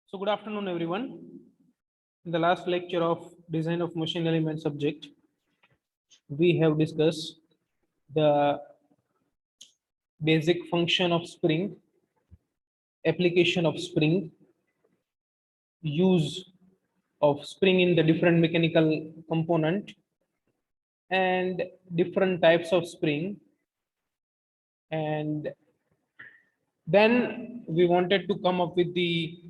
So good afternoon, everyone. In the last lecture of design of machine element subject, we have discussed the basic function of spring, application of spring, use of spring in the different mechanical component, and different types of spring. And then we wanted to come up with the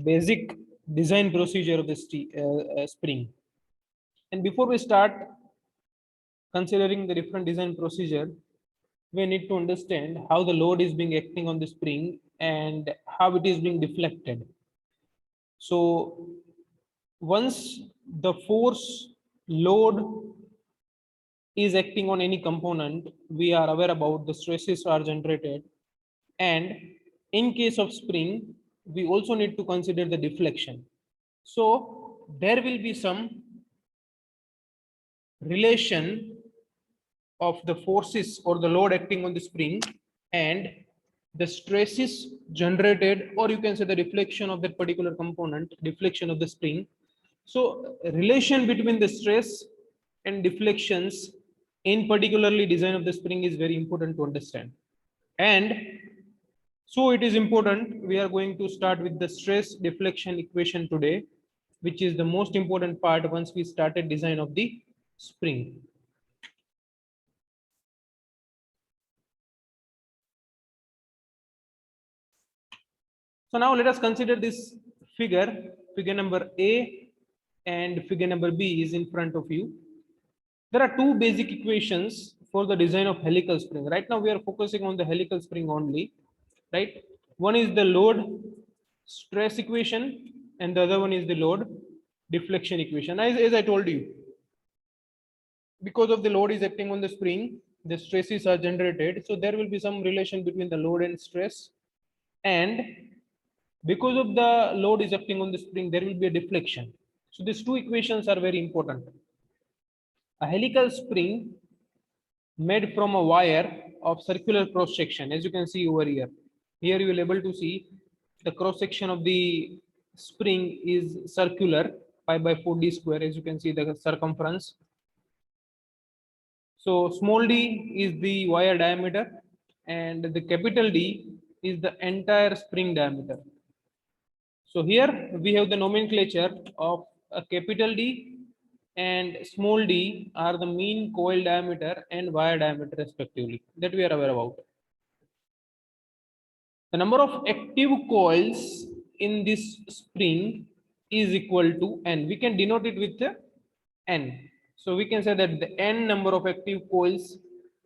basic design procedure of the spring. And before we start considering the different design procedure, we need to understand how the load is being acting on the spring and how it is being deflected. So once the force load is acting on any component, we are aware about the stresses are generated. And in case of spring, we also need to consider the deflection. So there will be some relation of the forces or the load acting on the spring and the stresses generated, or you can say the deflection of that particular component, deflection of the spring. So relation between the stress and deflections in particularly design of the spring is very important to understand. And so it is important, we are going to start with the stress deflection equation today, which is the most important part once we started design of the spring. So now let us consider this figure, figure number A and figure number B is in front of you. There are two basic equations for the design of helical spring. Right now we are focusing on the helical spring only, right? One is the load stress equation and the other one is the load deflection equation. As I told you, because of the load is acting on the spring, the stresses are generated. So there will be some relation between the load and stress, and because of the load is acting on the spring, there will be a deflection. So these two equations are very important. A helical spring made from a wire of circular cross section, as you can see over here. Here you will able to see the cross section of the spring is circular, pi by 4d square, as you can see the circumference. So small d is the wire diameter and the capital D is the entire spring diameter. So here we have the nomenclature of a capital D and small d are the mean coil diameter and wire diameter respectively, that we are aware about. The number of active coils in this spring is equal to N. We can denote it with the N. So we can say that the N number of active coils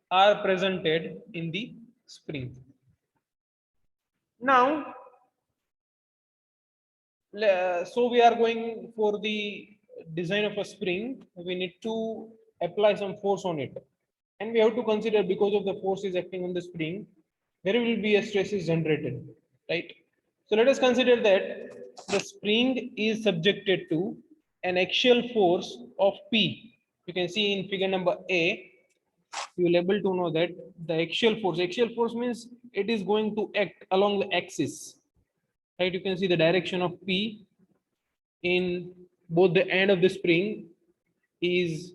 are presented in the spring. Now, so we are going for the design of a spring. We need to apply some force on it, and we have to consider, because of the force is acting on the spring, there will be a stress is generated, right? So let us consider that the spring is subjected to an axial force of P. You can see in figure number A, you will able to know that the axial force means it is going to act along the axis, right? You can see the direction of P in both the end of the spring is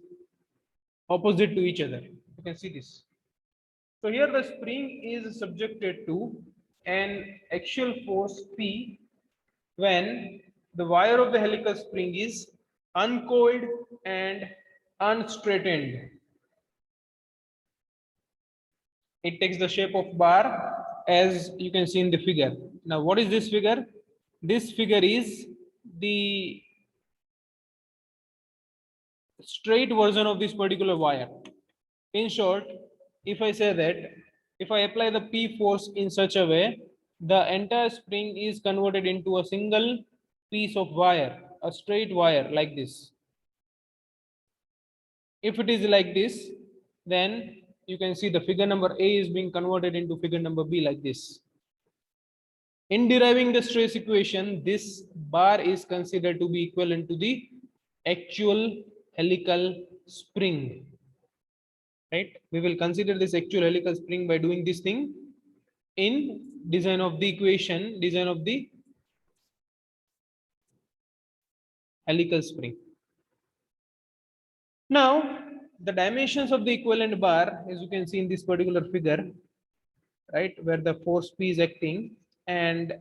opposite to each other. You can see this. So here the spring is subjected to an axial force P when the wire of the helical spring is uncoiled and unstraightened. It takes the shape of bar, as you can see in the figure. Now what is this figure? This figure is the straight version of this particular wire. In short, if I say that if I apply the P force in such a way, the entire spring is converted into a single piece of wire, a straight wire like this. If it is like this, then you can see the figure number A is being converted into figure number B like this. In deriving the stress equation, this bar is considered to be equivalent to the actual helical spring. Right? We will consider this actual helical spring by doing this thing in design of the equation, design of the helical spring. Now, the dimensions of the equivalent bar, as you can see in this particular figure, right, where the force P is acting, and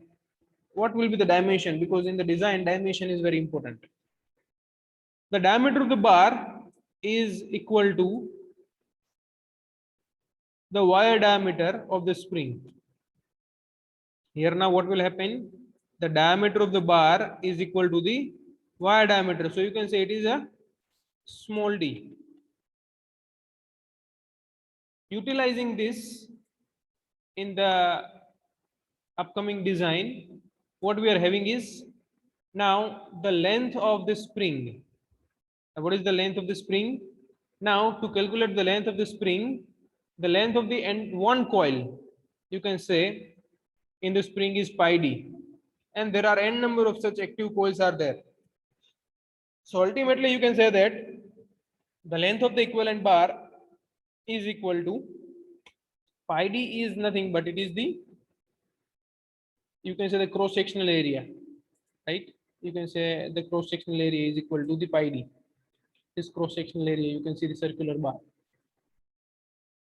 what will be the dimension, because in the design dimension is very important. The diameter of the bar is equal to the wire diameter of the spring. Here now what will happen? The diameter of the bar is equal to the wire diameter. So you can say it is a small d. Utilizing this in the upcoming design, what we are having is now the length of the spring. What is the length of the spring? Now to calculate the length of the spring, the length of the end one coil, you can say in the spring is pi d, and there are n number of such active coils are there. So ultimately you can say that the length of the equivalent bar is equal to pi d is nothing but it is the, you can say the cross sectional area, right? You can say the cross sectional area is equal to the pi d. This cross sectional area, you can see the circular bar,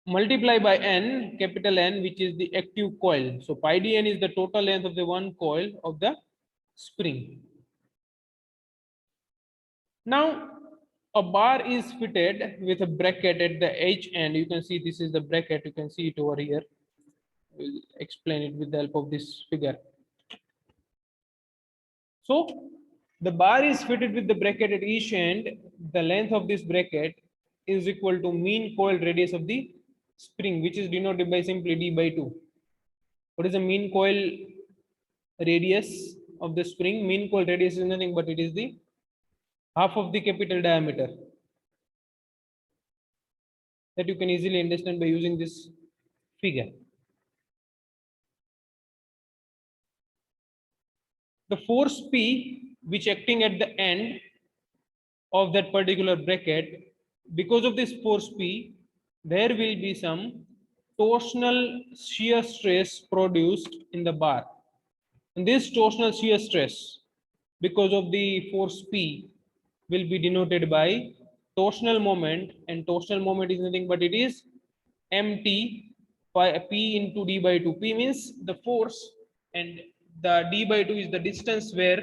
multiply by n, capital N, which is the active coil. So pi d n is the total length of the one coil of the spring. Now a bar is fitted with a bracket at the edge end. You can see this is the bracket, you can see it over here. We'll explain it with the help of this figure. So the bar is fitted with the bracket at each end. The length of this bracket is equal to mean coil radius of the spring, which is denoted by simply d by 2. What is the mean coil radius of the spring? Mean coil radius is nothing but it is the half of the capital diameter. That you can easily understand by using this figure. The force P, which acting at the end of that particular bracket, because of this force P, there will be some torsional shear stress produced in the bar. And this torsional shear stress, because of the force P, will be denoted by torsional moment, and torsional moment is nothing but it is mt by p into d by 2. P means the force, and the d by 2 is the distance where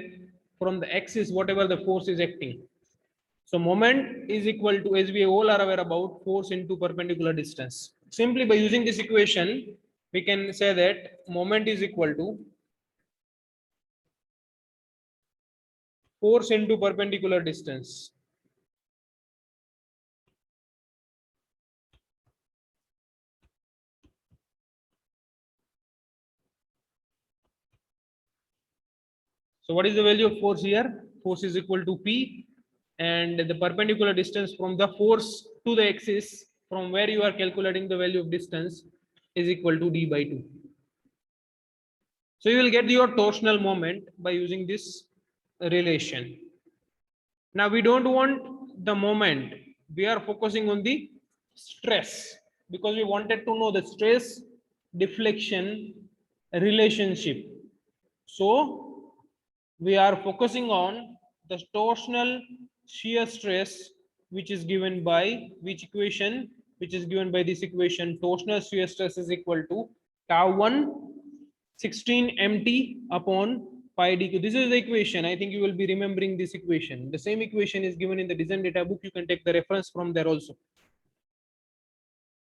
from the axis whatever the force is acting. So moment is equal to, as we all are aware about, force into perpendicular distance. Simply by using this equation, we can say that moment is equal to force into perpendicular distance. So what is the value of force here? Force is equal to P, and the perpendicular distance from the force to the axis from where you are calculating the value of distance is equal to d by 2. So you will get your torsional moment by using this relation. Now we don't want the moment, we are focusing on the stress, because we wanted to know the stress deflection relationship. So we are focusing on the torsional shear stress, which is given by which equation, which is given by this equation. Torsional shear stress is equal to tau 1 16 mt upon pi dq. This is the equation. I think you will be remembering this equation. The same equation is given in the design data book. You can take the reference from there also.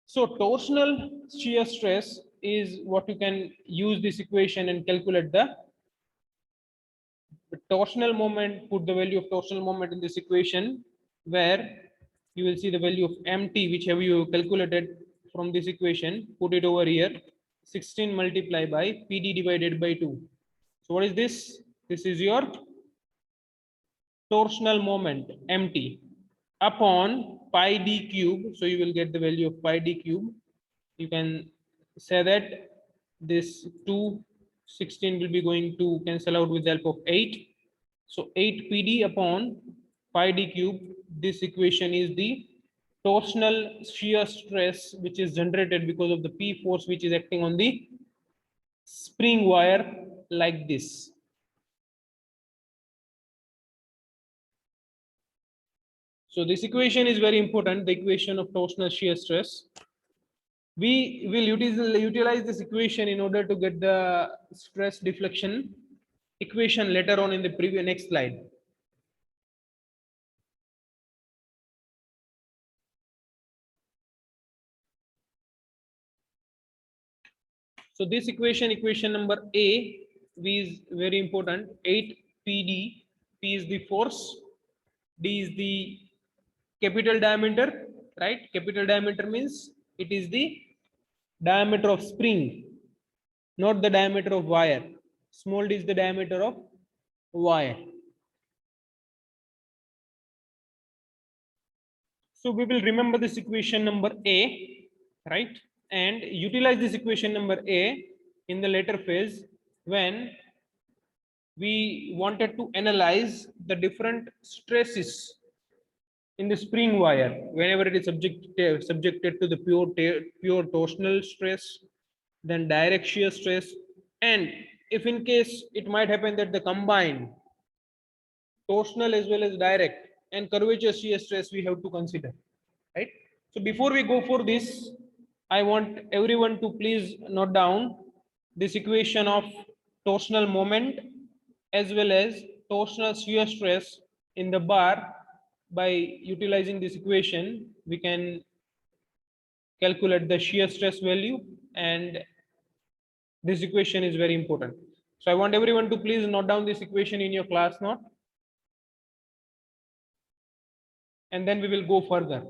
So torsional shear stress is what you can use this equation and calculate the torsional moment. Put the value of torsional moment in this equation, where you will see the value of mt, which have you calculated from this equation. Put it over here. 16 multiplied by pd divided by 2. So what is this? This is your torsional moment mt upon pi d cube. So you will get the value of pi d cube. You can say that this 16 will be going to cancel out with the help of 8. So 8 pd upon pi d cube. This equation is the torsional shear stress which is generated because of the P force which is acting on the spring wire like this. So this equation is very important, the equation of torsional shear stress. We will utilize this equation in order to get the stress deflection equation later on in the previous next slide. So this equation number A, V is very important. 8 PD, P is the force, D is the capital diameter, right? Capital diameter means it is the diameter of spring, not the diameter of wire. Small d is the diameter of wire. So we will remember this equation number A, right? And utilize this equation number A in the later phase when we wanted to analyze the different stresses in the spring wire whenever it is subjected to the pure torsional stress, then direct shear stress, and if in case it might happen that the combined torsional as well as direct and curvature shear stress we have to consider, right? So before we go for this, I want everyone to please note down this equation of torsional moment as well as torsional shear stress in the bar. By utilizing this equation we can calculate the shear stress value, and this equation is very important. So I want everyone to please note down this equation in your class note, and then we will go further.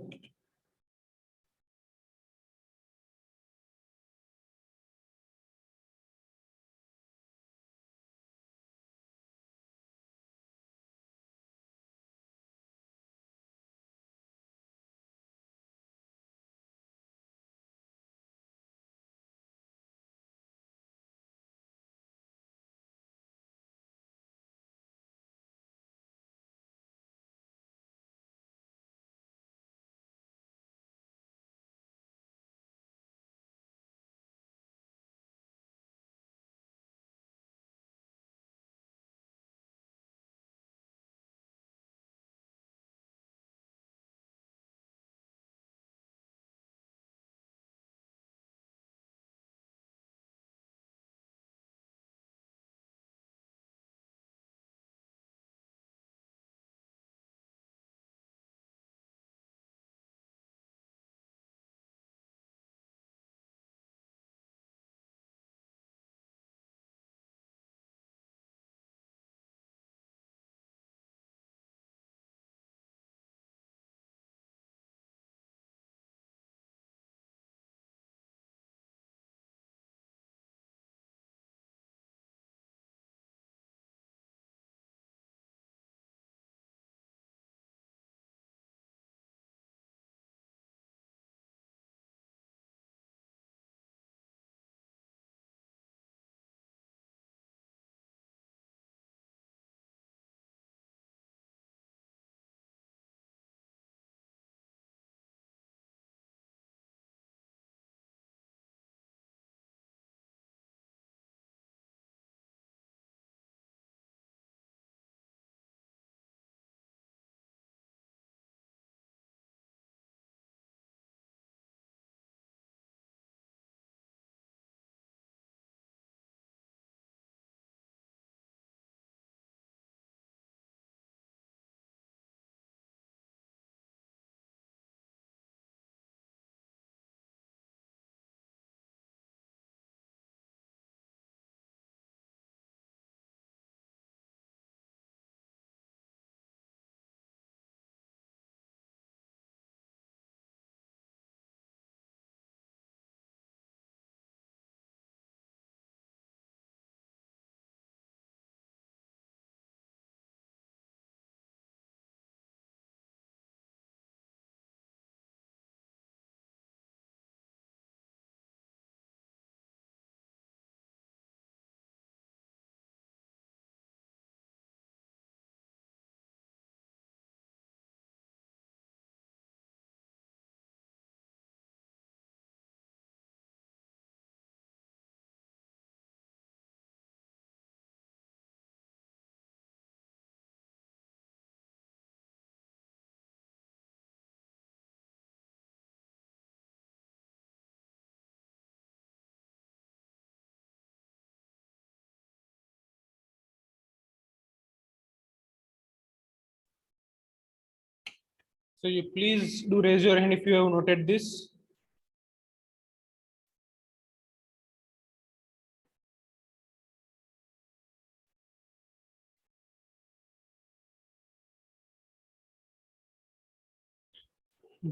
So you please do raise your hand if you have noted this.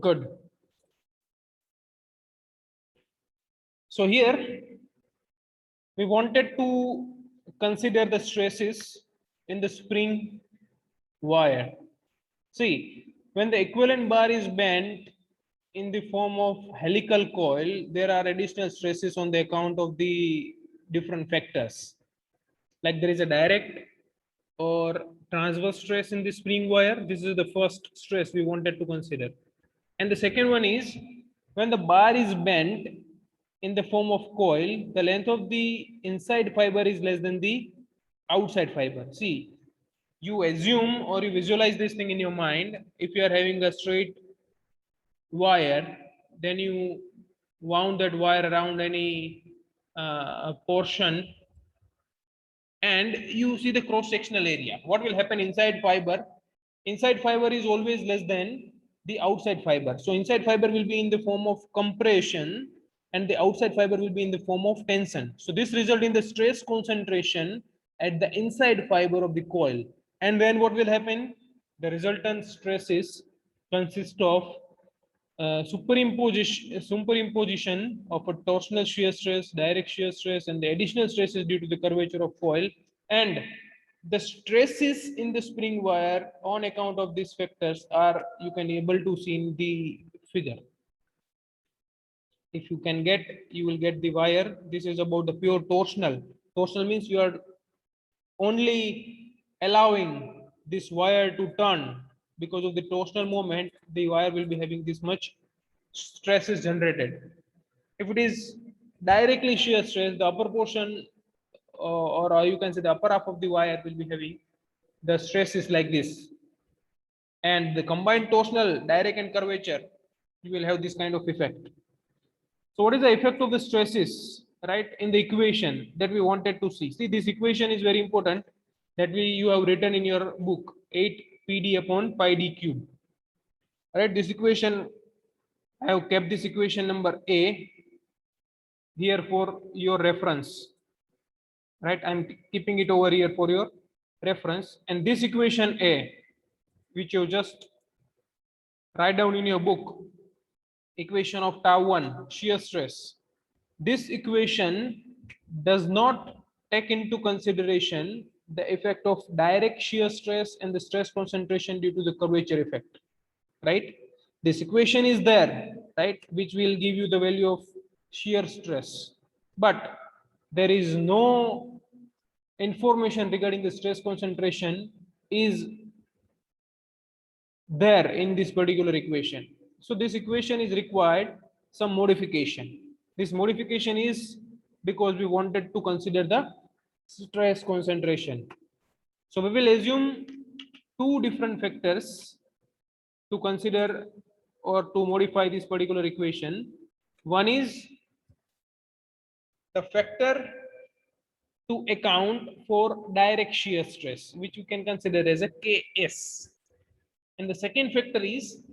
Good. So here we wanted to consider the stresses in the spring wire. See, when the equivalent bar is bent in the form of helical coil, there are additional stresses on the account of the different factors. Like there is a direct or transverse stress in the spring wire. This is the first stress we wanted to consider. And the second one is when the bar is bent in the form of coil, the length of the inside fiber is less than the outside fiber. See, you assume or you visualize this thing in your mind. If you are having a straight wire, then you wound that wire around any portion and you see the cross sectional area. What will happen inside fiber? Inside fiber is always less than the outside fiber. So inside fiber will be in the form of compression and the outside fiber will be in the form of tension. So this result in the stress concentration at the inside fiber of the coil. And then what will happen? The resultant stresses consist of superimposition of a torsional shear stress, direct shear stress, and the additional stresses due to the curvature of coil, and the stresses in the spring wire on account of these factors are you can able to see in the figure. If you can get, you will get the wire. This is about the pure torsional. Torsional means you are only allowing this wire to turn because of the torsional moment. The wire will be having this much stress is generated. If it is directly shear stress, the upper portion or you can say the upper half of the wire will be having the stress is like this, and the combined torsional direct and curvature you will have this kind of effect. So what is the effect of the stresses, right, in the equation that we wanted to see? See, this equation is very important that you have written in your book, 8 PD upon pi d cube. Right, this equation, I have kept this equation number A here for your reference. Right, I'm keeping it over here for your reference. And this equation A, which you just write down in your book, equation of tau 1 shear stress. This equation does not take into consideration the effect of direct shear stress and the stress concentration due to the curvature effect, right? This equation is there, right, which will give you the value of shear stress, but there is no information regarding the stress concentration is there in this particular equation. So this equation is required some modification. This modification is because we wanted to consider the stress concentration. So we will assume two different factors to consider or to modify this particular equation. One is the factor to account for direct shear stress, which you can consider as a Ks. And the second factor is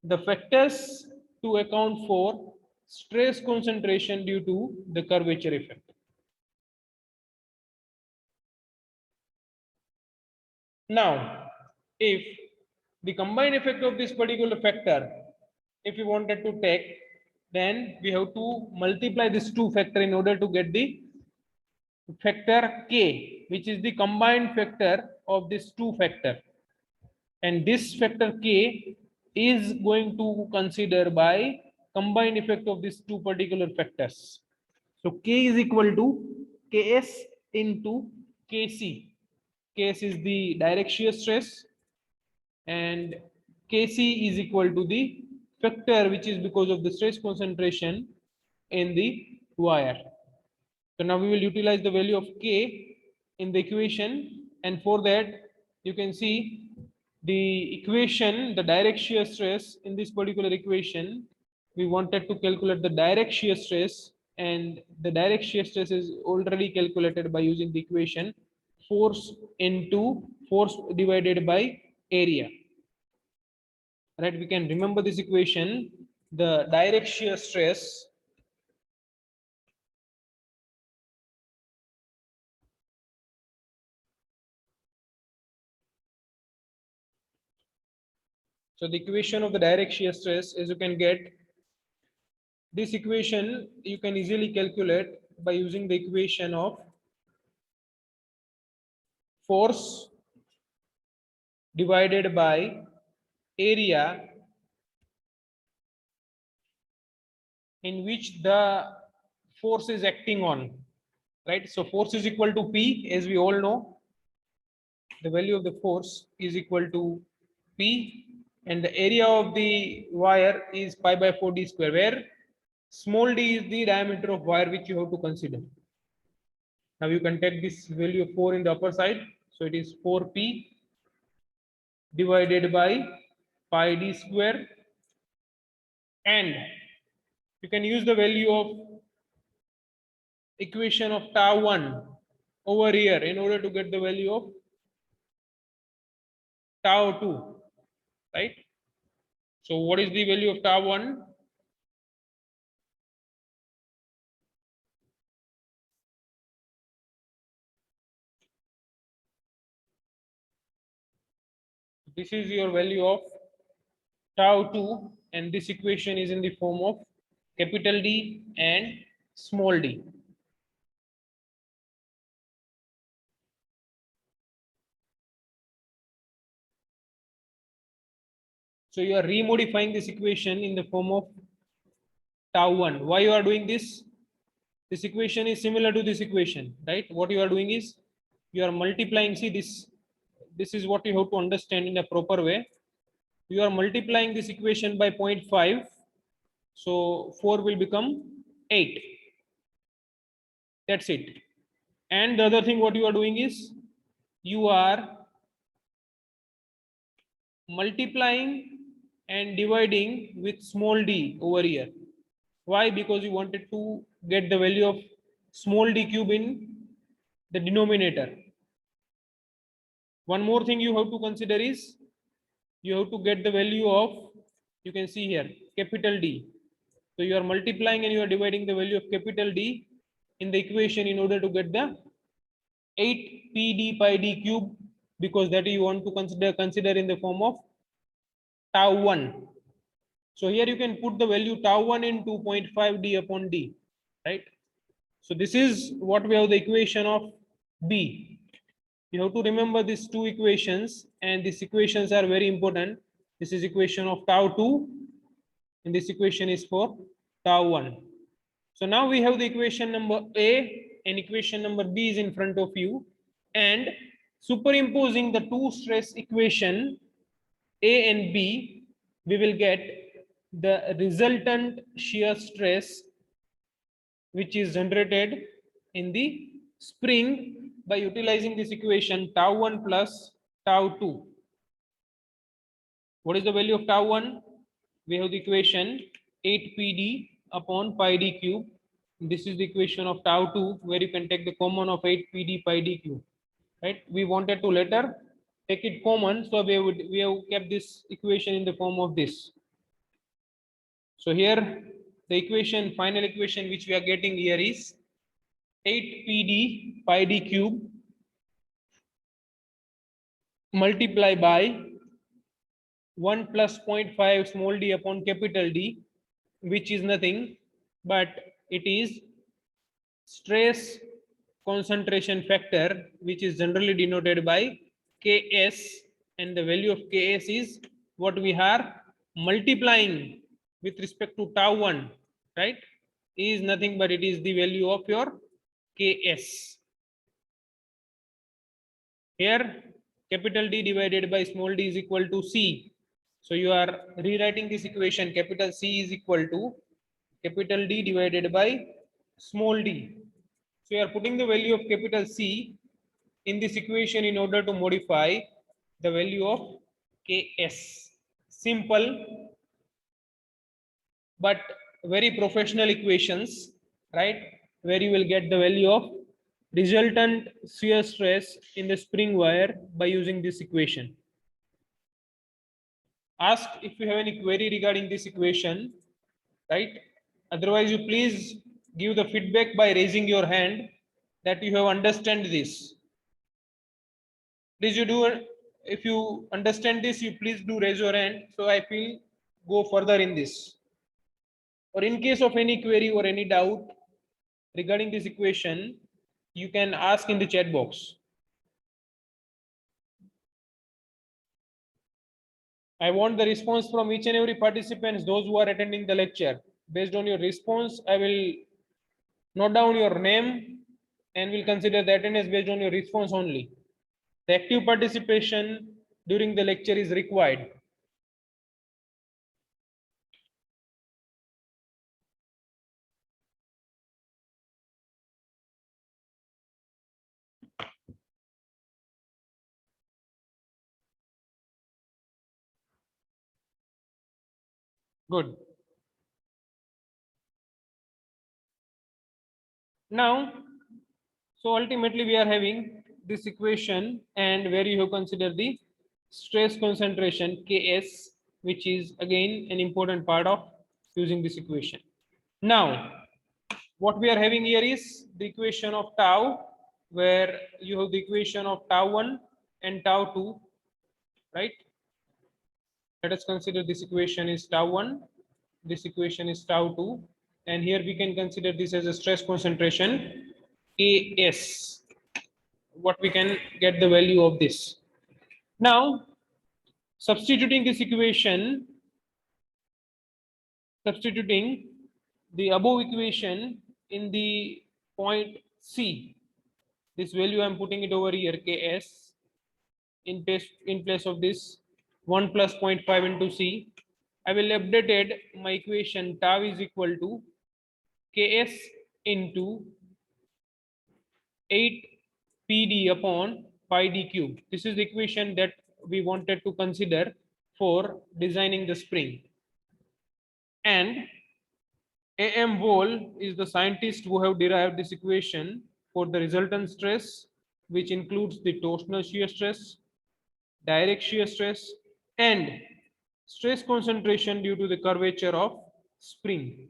the factors to account for stress concentration due to the curvature effect. Now, if the combined effect of this particular factor, if we wanted to take, then we have to multiply this two factor in order to get the factor K, which is the combined factor of this two factor. And this factor K is going to consider by combined effect of these two particular factors. So K is equal to Ks into Kc. Ks is the direct shear stress and Kc is equal to the factor which is because of the stress concentration in the wire. So now we will utilize the value of K in the equation, and for that you can see the equation, the direct shear stress in this particular equation, we wanted to calculate the direct shear stress, and the direct shear stress is already calculated by using the equation force into force divided by area, right? We can remember this equation. The direct shear stress so the equation of the direct shear stress, as you can get this equation, you can easily calculate by using the equation of force divided by area in which the force is acting on, right? So force is equal to P, as we all know. The value of the force is equal to P, and the area of the wire is pi by 4 d square, where small d is the diameter of wire which you have to consider. Now you can take this value of 4 in the upper side, so it is 4P divided by pi d square, and you can use the value of equation of tau 1 over here in order to get the value of tau 2, right? So what is the value of tau 1? This is your value of tau 2, and this equation is in the form of capital D and small d. So you are remodifying this equation in the form of tau 1. Why you are doing this? This equation is similar to this equation, right? What you are doing is you are multiplying. See, this is what you have to understand in a proper way. You are multiplying this equation by 0.5, so 4 will become 8. That's it. And the other thing what you are doing is you are multiplying and dividing with small d over here. Why? Because you wanted to get the value of small d cube in the denominator. One more thing you have to consider is you have to get the value of, you can see here, capital D. So you are multiplying and you are dividing the value of capital D in the equation in order to get the 8 PD pi d cube, because that you want to consider in the form of tau 1. So here you can put the value tau 1 in 2.5 d upon d, right? So this is what we have the equation of B. You have to remember these two equations, and these equations are very important. This is equation of tau 2, and this equation is for tau 1. So now we have the equation number A and equation number B is in front of you, and superimposing the two stress equation A and B, we will get the resultant shear stress which is generated in the spring by utilizing this equation tau 1 plus tau 2. What is the value of tau 1? We have the equation 8PD upon pi d cube. This is the equation of tau 2, where you can take the common of 8PD pi d cube. Right? We wanted to later take it common, so we have kept this equation in the form of this. So here the equation, final equation which we are getting here is 8PD pi d cube multiply by 1 plus 0.5 small d upon capital D, which is nothing but it is stress concentration factor, which is generally denoted by Ks, and the value of Ks is what we are multiplying with respect to tau 1, right? Is nothing but it is the value of your Ks. Here capital D divided by small d is equal to C. So you are rewriting this equation, capital C is equal to capital D divided by small d. So you are putting the value of capital C in this equation in order to modify the value of Ks. Simple but very professional equations, right? Where you will get the value of resultant shear stress in the spring wire by using this equation. ask if you have any query regarding this equation, right? Otherwise, you please give the feedback by raising your hand that you have understand this. Please you do, if you understand this, you please do raise your hand. So I feel go further in this. Or in case of any query or any doubt regarding this equation, you can ask in the chat box. I want the response from each and every participants, those who are attending the lecture. Based on your response, I will note down your name and will consider the attendance based on your response only. The active participation during the lecture is required. Good. Now, so ultimately we are having this equation and where you have considered the stress concentration Ks, which is again an important part of using this equation. Now, what we are having here is the equation of tau, where you have the equation of tau 1 and tau 2, right? Let us consider this equation is tau 1, this equation is tau 2, and here we can consider this as a stress concentration Ks. What we can get the value of this. Now, substituting this equation, substituting the above equation in the point C, this value I am putting it over here Ks in place of this 1 plus 0.5 into C. I will updated my equation tau is equal to Ks into 8 PD upon pi d cube. This is the equation that we wanted to consider for designing the spring. And AM Wall is the scientist who have derived this equation for the resultant stress, which includes the torsional shear stress, direct shear stress, and stress concentration due to the curvature of spring.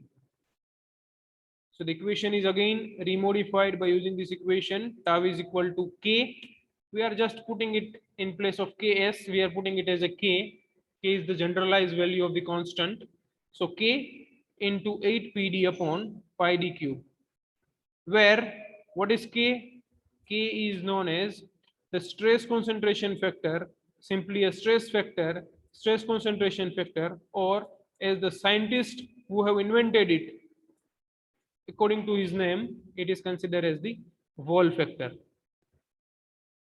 So the equation is again remodified by using this equation. Tau is equal to K. We are just putting it in place of Ks. We are putting it as a K. K is the generalized value of the constant. So K into 8 PD upon pi d cube. Where what is K? K is known as the stress concentration factor, simply a stress factor, stress concentration factor, or as the scientist who have invented it, according to his name, it is considered as the Wall factor.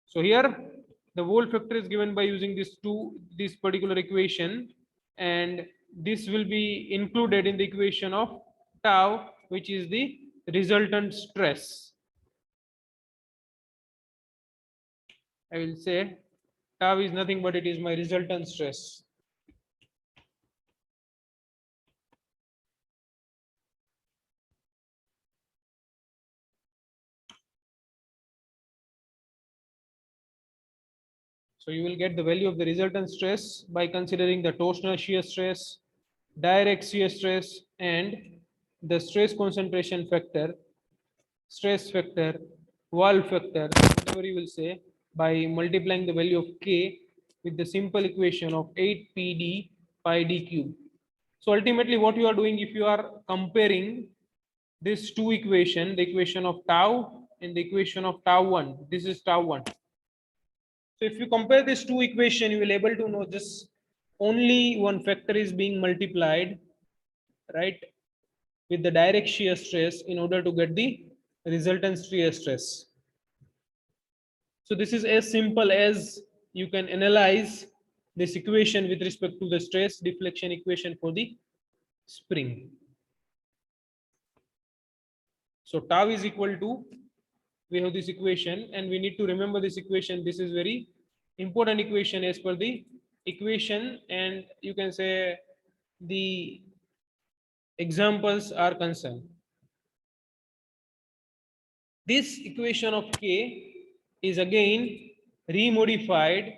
So here the Wall factor is given by using this particular equation, and this will be included in the equation of tau, which is the resultant stress. I will say tau is nothing but it is my resultant stress. So you will get the value of the resultant stress by considering the torsional shear stress, direct shear stress, and the stress concentration factor, stress factor, wall factor, whatever you will say, by multiplying the value of K with the simple equation of 8 PD pi d cube. So ultimately what you are doing, if you are comparing these two equation, the equation of tau and the equation of tau 1, this is tau 1. So if you compare these two equations, you will able to know just only one factor is being multiplied, right, with the direct shear stress in order to get the resultant shear stress. So this is as simple as you can analyze this equation with respect to the stress deflection equation for the spring. So tau is equal to, we have this equation and we need to remember this equation. This is very important equation as per the equation, and you can say the examples are concerned. This equation of K is again remodified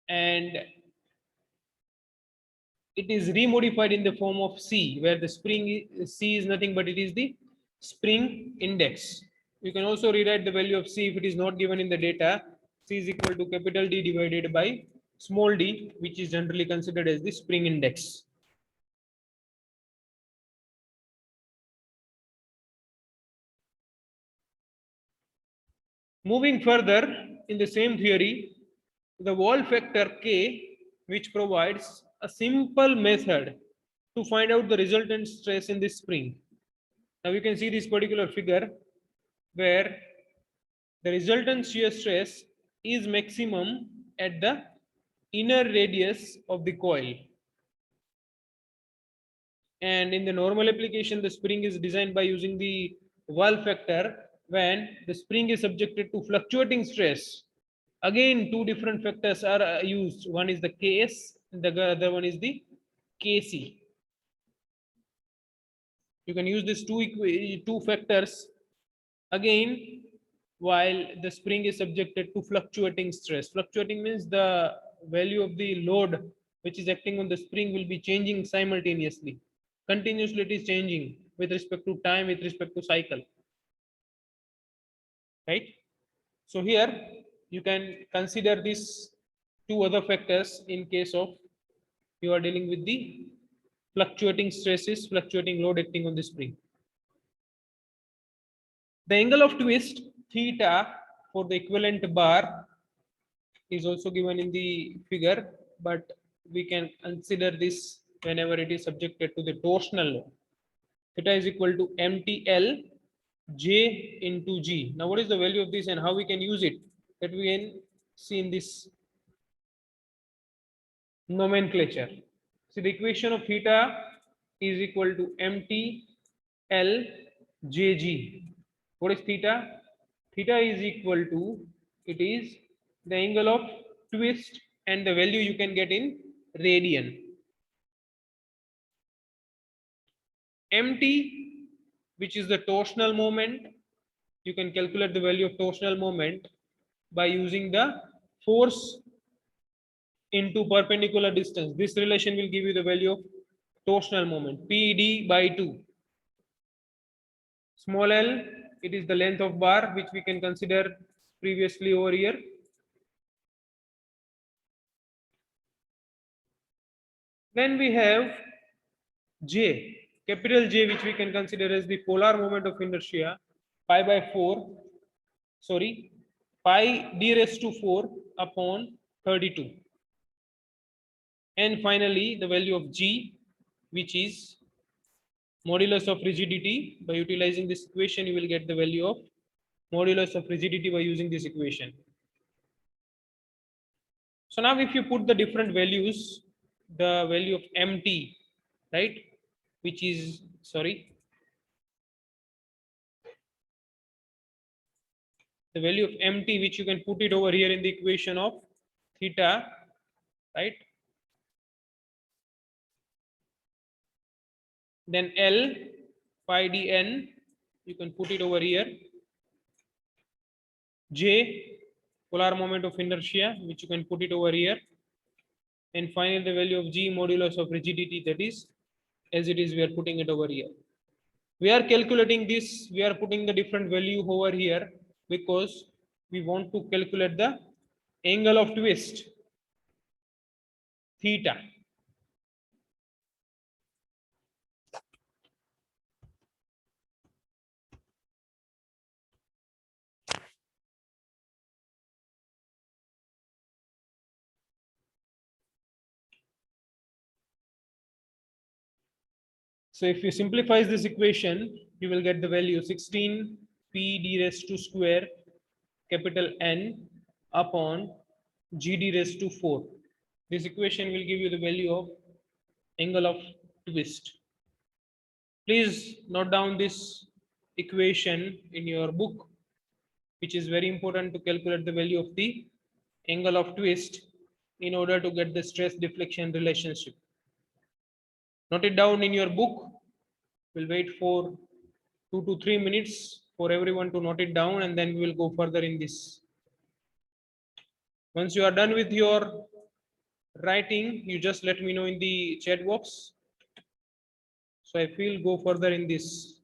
and it is remodified in the form of C, where the C is nothing but it is the spring index. You can also rewrite the value of C if it is not given in the data. C is equal to capital D divided by small d, which is generally considered as the spring index. Moving further in the same theory, the wall factor K, which provides a simple method to find out the resultant stress in this spring. Now you can see this particular figure where the resultant shear stress is maximum at the inner radius of the coil. And in the normal application, the spring is designed by using the wall factor when the spring is subjected to fluctuating stress. Again, two different factors are used. One is the Ks, and the other one is the Kc. You can use these two factors again while the spring is subjected to fluctuating stress. Fluctuating means the value of the load which is acting on the spring will be changing simultaneously. Continuously it is changing with respect to time, with respect to cycle. Right? So here you can consider these two other factors in case of you are dealing with the fluctuating stresses, fluctuating load acting on the spring. The angle of twist theta for the equivalent bar is also given in the figure, but we can consider this whenever it is subjected to the torsional load. Theta is equal to MTL J into G. Now, what is the value of this and how we can use it? That we can see in this nomenclature. So the equation of theta is equal to MTL JG. What is theta? Theta is equal to, it is the angle of twist and the value you can get in radian. MT, which is the torsional moment, you can calculate the value of torsional moment by using the force into perpendicular distance. This relation will give you the value of torsional moment, PD by 2. Small l, it is the length of bar, which we can consider previously over here. Then we have J, capital J, which we can consider as the polar moment of inertia, pi by 4, sorry, pi d raised to 4 upon 32. And finally, the value of G, which is modulus of rigidity. By utilizing this equation, you will get the value of modulus of rigidity by using this equation. So now if you put the different values, the value of MT, right, which is, sorry, the value of MT, which you can put it over here in the equation of theta, right? Then L pi dn, you can put it over here. J, polar moment of inertia, which you can put it over here. And finally, the value of G, modulus of rigidity, that is, as it is, we are putting it over here. We are calculating this, we are putting the different value over here because we want to calculate the angle of twist, theta. So if you simplify this equation, you will get the value 16 p d raised to square capital N upon g d raised to 4. This equation will give you the value of angle of twist. Please note down this equation in your book, which is very important to calculate the value of the angle of twist in order to get the stress deflection relationship. Note it down in your book. We'll wait for 2 to 3 minutes for everyone to note it down, and then we will go further in this. Once you are done with your writing, you just let me know in the chat box. So I feel go further in this.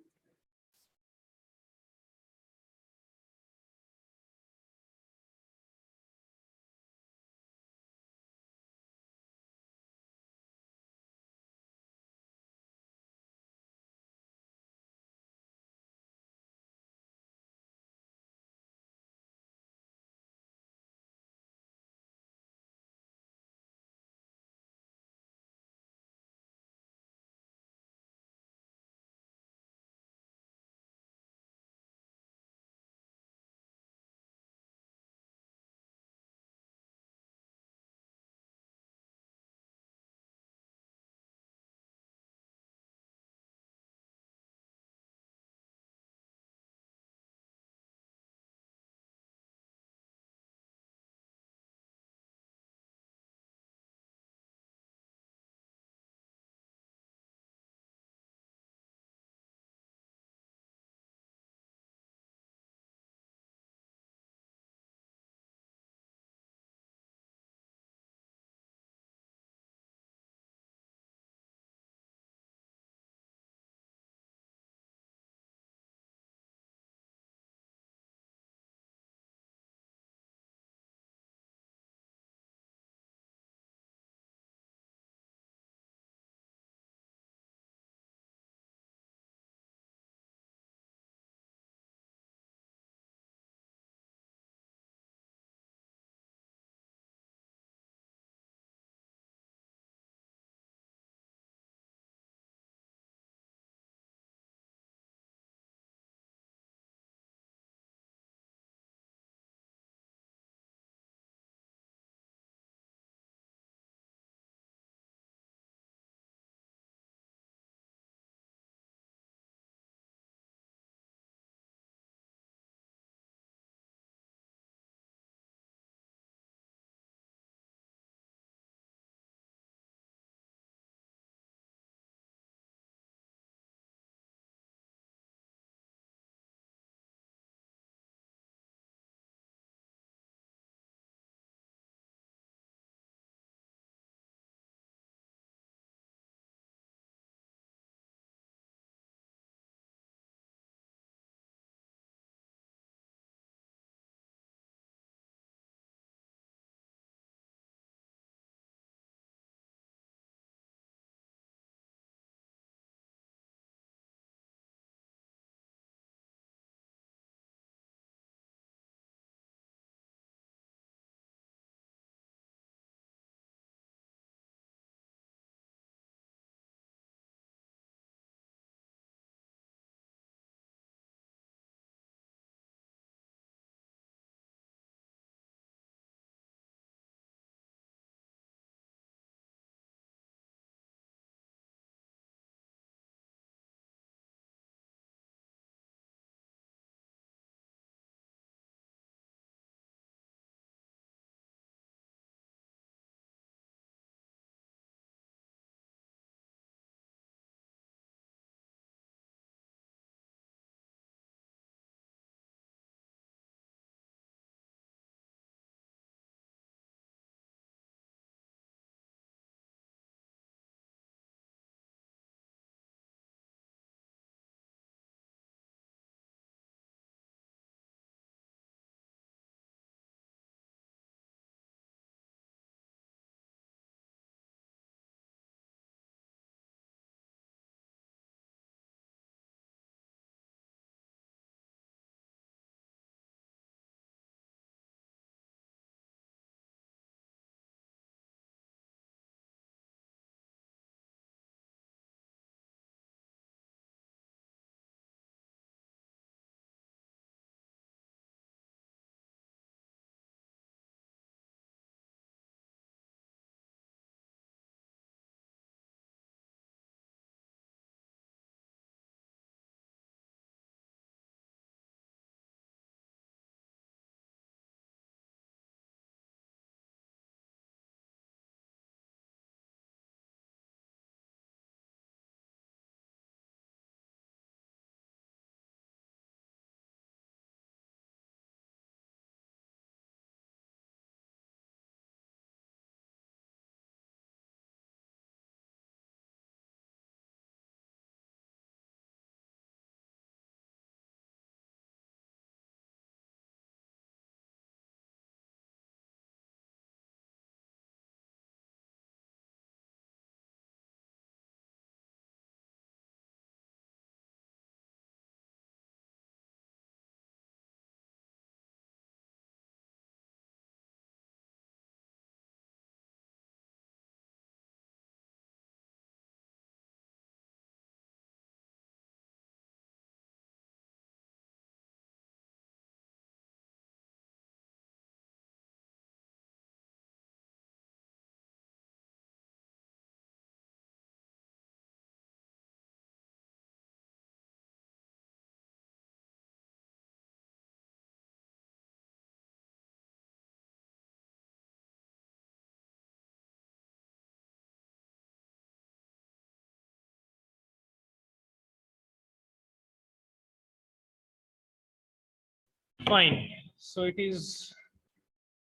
Fine. So it is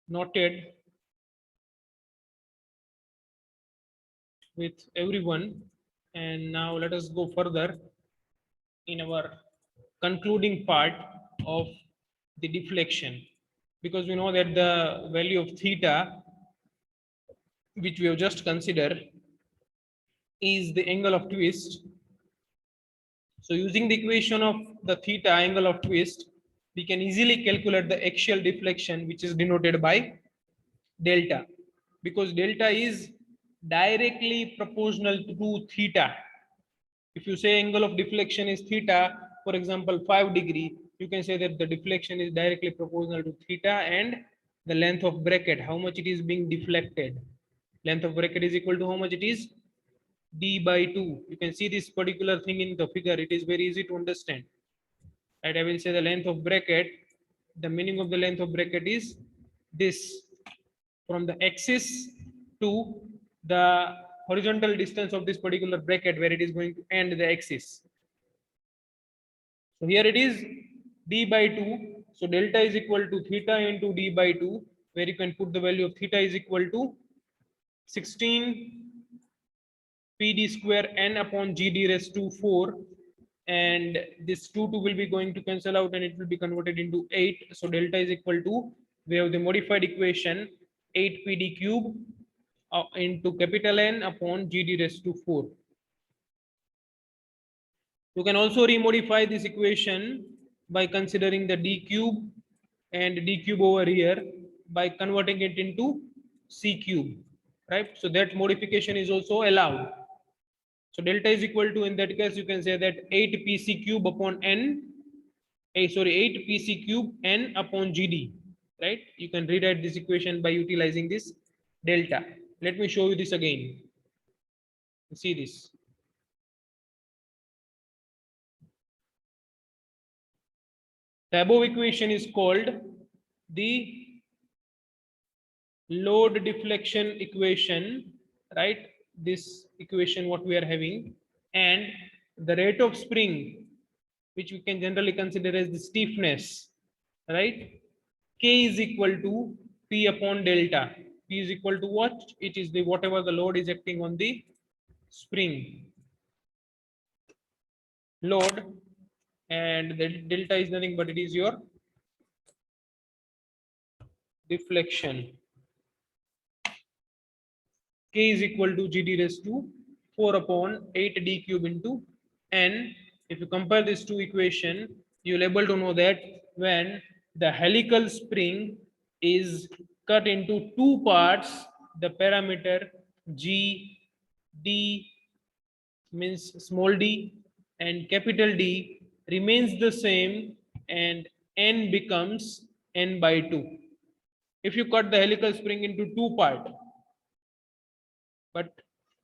noted with everyone. And now let us go further in our concluding part of the deflection, because we know that the value of theta, which we have just considered, is the angle of twist. So using the equation of the theta angle of twist, we can easily calculate the axial deflection, which is denoted by delta, because delta is directly proportional to theta. If you say angle of deflection is theta, for example, 5 degree, you can say that the deflection is directly proportional to theta and the length of bracket, how much it is being deflected. Length of bracket is equal to how much it is? D by 2. You can see this particular thing in the figure. It is very easy to understand. Right? I will say the length of bracket. The meaning of the length of bracket is this, from the axis to the horizontal distance of this particular bracket where it is going to end the axis. So here it is d by 2. So delta is equal to theta into d by 2, where you can put the value of theta is equal to 16 PD square n upon GD raised to 4, and this 2 will be going to cancel out and it will be converted into 8. So delta is equal to, we have the modified equation 8 PD cube into capital N upon GD raised to 4. You can also remodify this equation by considering the d cube and d cube over here by converting it into c cube, right? So that modification is also allowed. So delta is equal to, in that case, you can say that 8 PC cube upon n, 8 PC cube n upon GD, right? You can rewrite this equation by utilizing this delta. Let me show you this again. See this. The above equation is called the load deflection equation, right? This equation what we are having, and the rate of spring, which we can generally consider as the stiffness, right? K is equal to P upon delta. P is equal to what? It is the whatever the load is acting on the spring load, and the delta is nothing but it is your deflection. K is equal to GD raised to 4 upon 8 d cube into n. If you compare these two equations, you'll able to know that when the helical spring is cut into two parts, the parameter G, D means small d and capital D remains the same, and n becomes n by 2. If you cut the helical spring into two parts, but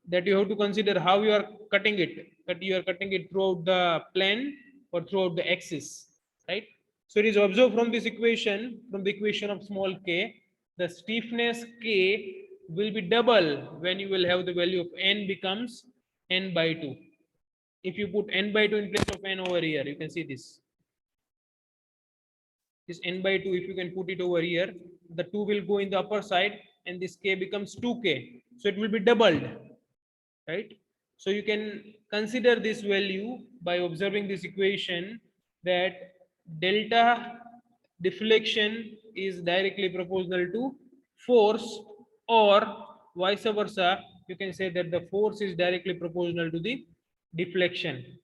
that you have to consider how you are cutting it, that you are cutting it throughout the plane or throughout the axis, right? So it is observed from this equation, from the equation of small k, the stiffness k will be double when you will have the value of n becomes n by 2. If you put n by 2 in place of n over here, you can see this n by 2, if you can put it over here, the 2 will go in the upper side and this k becomes 2k, so it will be doubled, right? So you can consider this value by observing this equation, that delta deflection is directly proportional to force, or vice versa, you can say that the force is directly proportional to the deflection.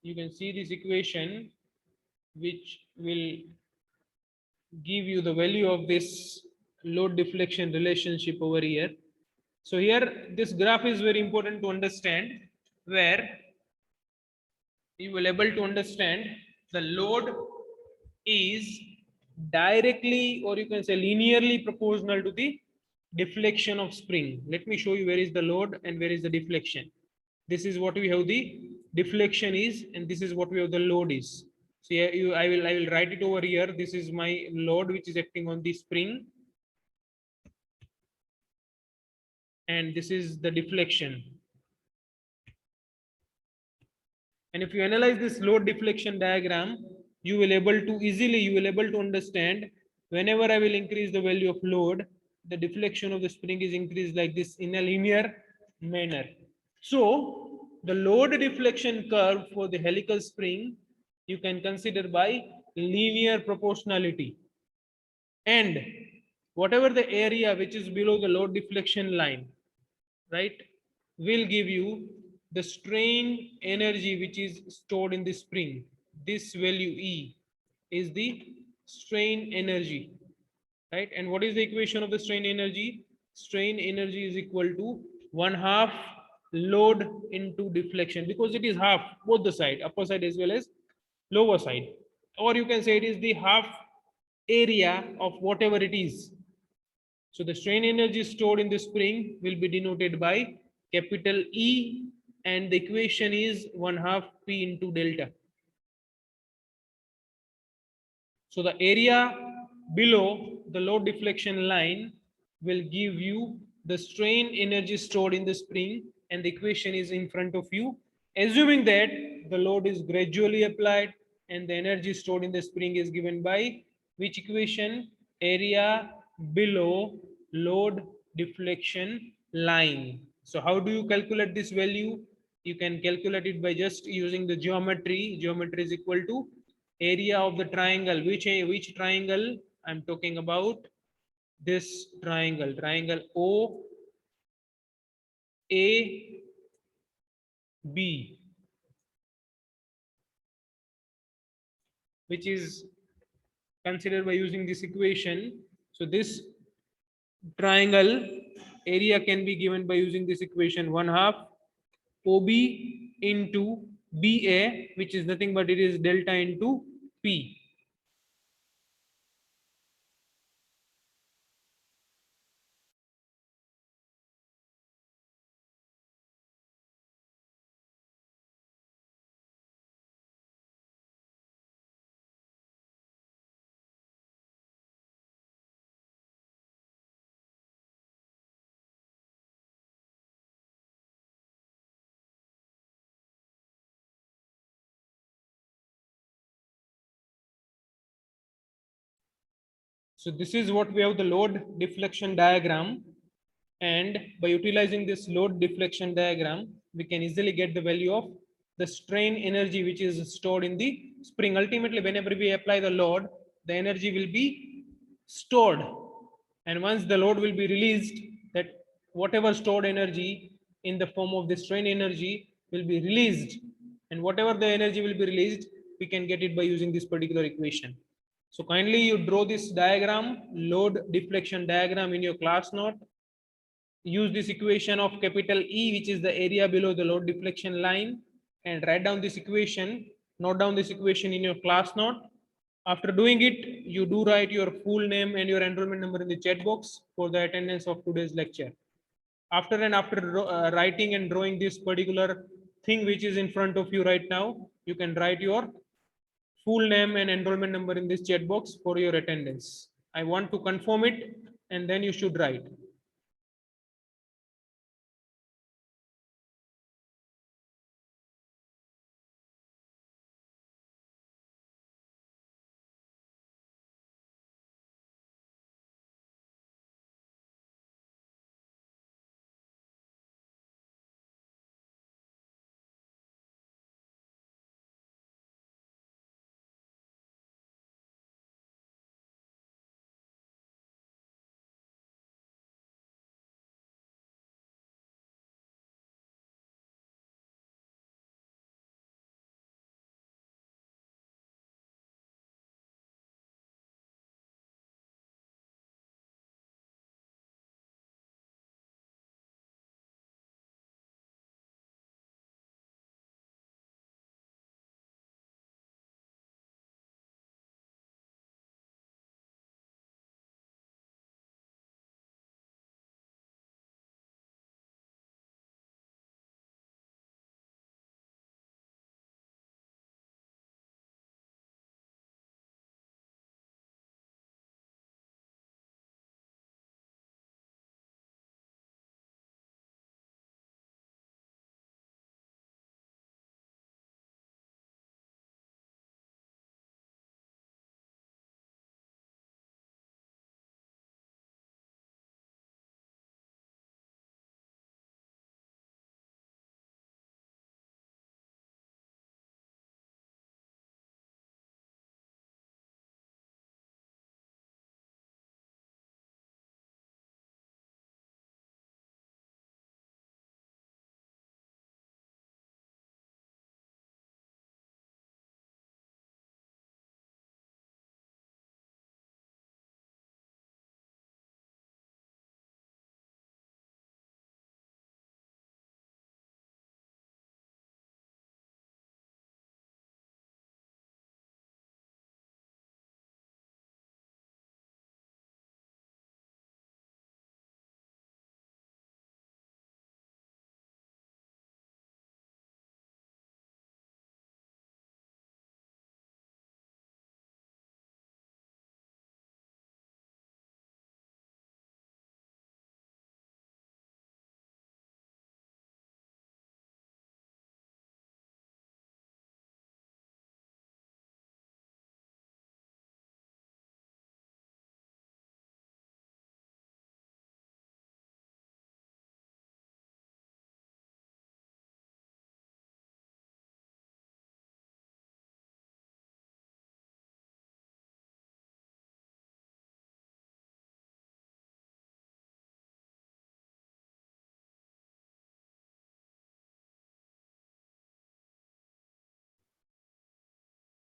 You can see this equation which will give you the value of this load deflection relationship over here. So here this graph is very important to understand, where you will able to understand the load is directly, or you can say linearly proportional to the deflection of spring. Let me show you where is the load and where is the deflection. This is what we have, the deflection is, and this is what we have the load is. So here I will write it over here. This is my load which is acting on the spring, and this is the deflection. And if you analyze this load deflection diagram, you will able to understand whenever I will increase the value of load, the deflection of the spring is increased like this in a linear manner. So the load deflection curve for the helical spring you can consider by linear proportionality, and whatever the area which is below the load deflection line, right, will give you the strain energy which is stored in the spring. This value E is the strain energy, right? And what is the equation of the strain energy? Strain energy is equal to 1/2 load into deflection, because it is half both the side, upper side as well as lower side. Or you can say it is the half area of whatever it is. So the strain energy stored in the spring will be denoted by capital E, and the equation is 1/2 P into delta. So the area below the load deflection line will give you the strain energy stored in the spring, and the equation is in front of you. Assuming that the load is gradually applied and the energy stored in the spring is given by which equation? Area below load deflection line. So how do you calculate this value? You can calculate it by just using the geometry. Geometry is equal to area of the triangle. Which triangle I'm talking about? This triangle O A B, which is considered by using this equation. So this triangle area can be given by using this equation: 1/2 OB into BA, which is nothing but it is delta into P. So this is what we have the load deflection diagram, and by utilizing this load deflection diagram, we can easily get the value of the strain energy which is stored in the spring. Ultimately, whenever we apply the load, the energy will be stored, and once the load will be released, that whatever stored energy in the form of the strain energy will be released, and whatever the energy will be released, we can get it by using this particular equation. So kindly you draw this diagram, load deflection diagram, in your class note. Use this equation of capital E, which is the area below the load deflection line, and write down this equation. Note down this equation in your class note. After doing it, you do write your full name and your enrollment number in the chat box for the attendance of today's lecture. After writing and drawing this particular thing which is in front of you right now, you can write your full name and enrollment number in this chat box for your attendance. I want to confirm it, and then you should write.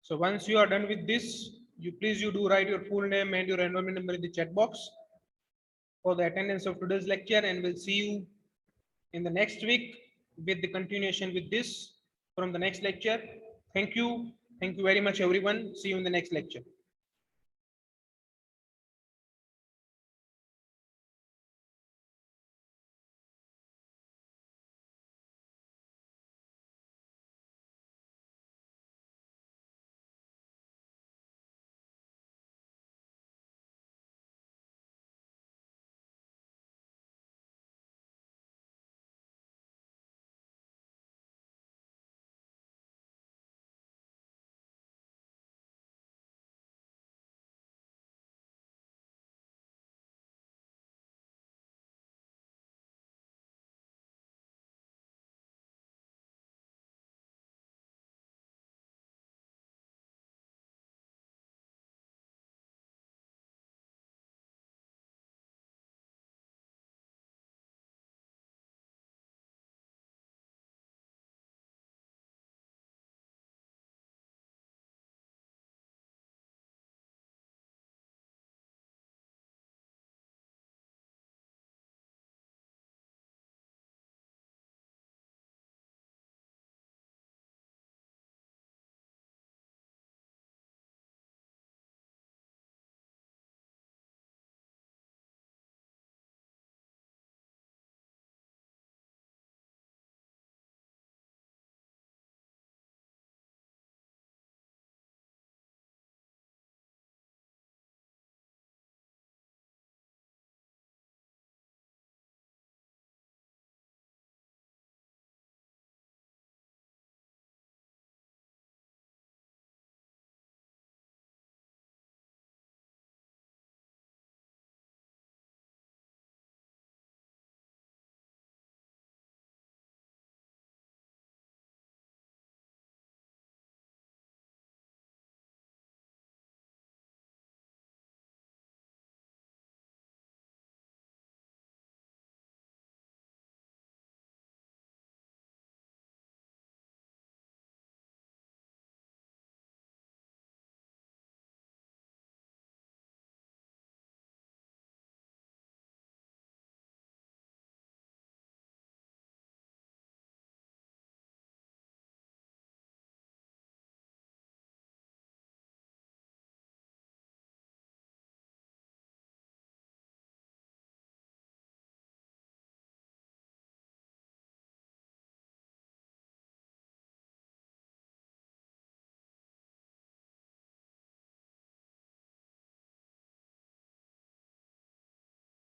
So once you are done with this, you do write your full name and your enrollment number in the chat box for the attendance of today's lecture, and we'll see you in the next week with the continuation with this from the next lecture. Thank you. Thank you very much, everyone. See you in the next lecture.